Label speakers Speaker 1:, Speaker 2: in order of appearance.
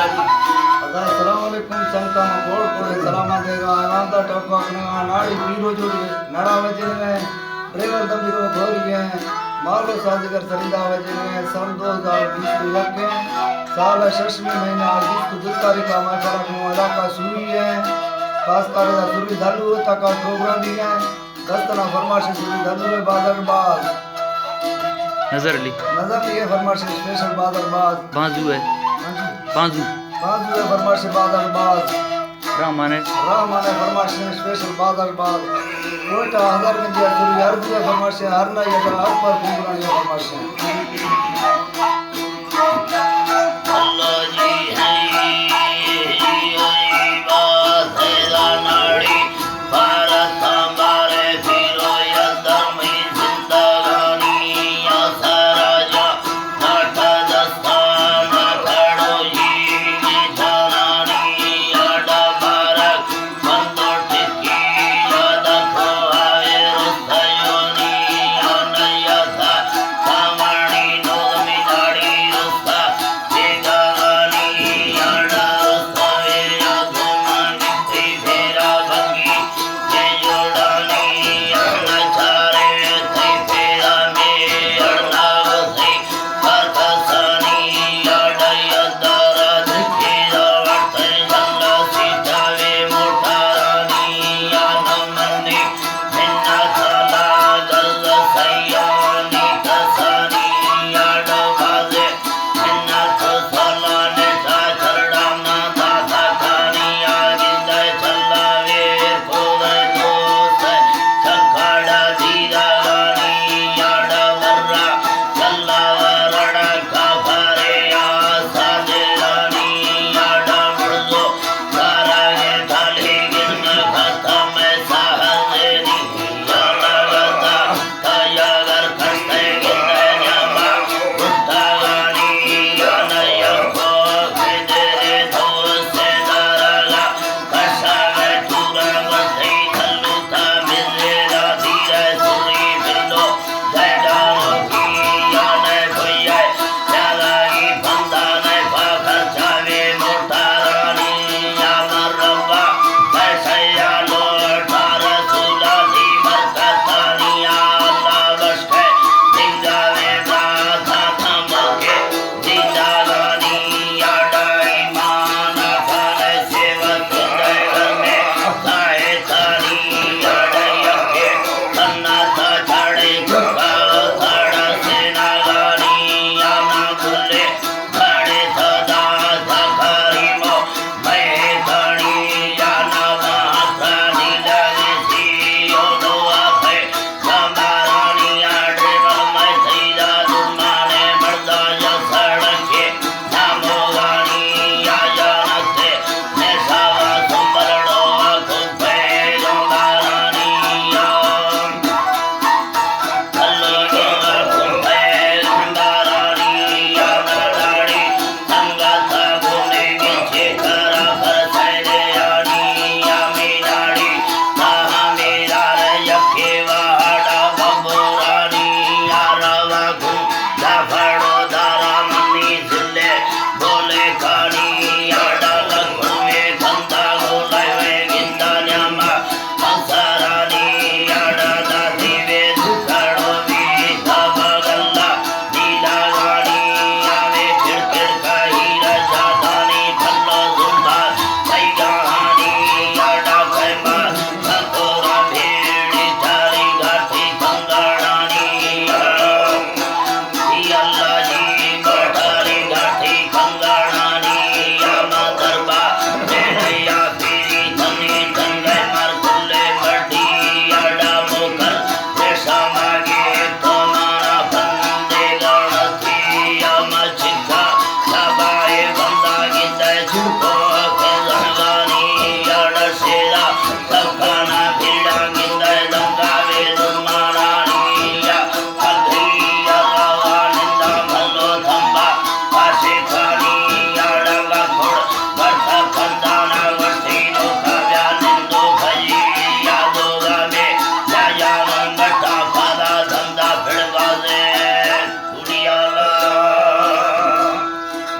Speaker 1: अस्सलामुअलैकुम संता गोड़ कोड़े सलामा देगा आनंद टप्पा करेगा नाड़ी पीरो जोड़ी नड़ा वजन में ड्राइवर दबीरो भोरिए मालो साजिगर सरिदा वजन में सन 2020 के साल 6वें महीना 20 तारीख का मैं फरक वाला का सुई है खास कर सुरी धालू तक का प्रोग्राम भी है दस्तना फरमाइश सुरी धालू में बादरबाज
Speaker 2: नजर ली
Speaker 1: फरमाइश स्पेशल बादरबाज
Speaker 2: बाजू है बाजू
Speaker 1: बाजू फरमाइश बादरबाज
Speaker 2: रामाने
Speaker 1: फरमाइश स्पेशल बादरबाज कोटा हजार में दिया सुरी हर दिया फरमाइश हर ना ये हर पर प्रोग्राम ये फरमाइश
Speaker 3: Dida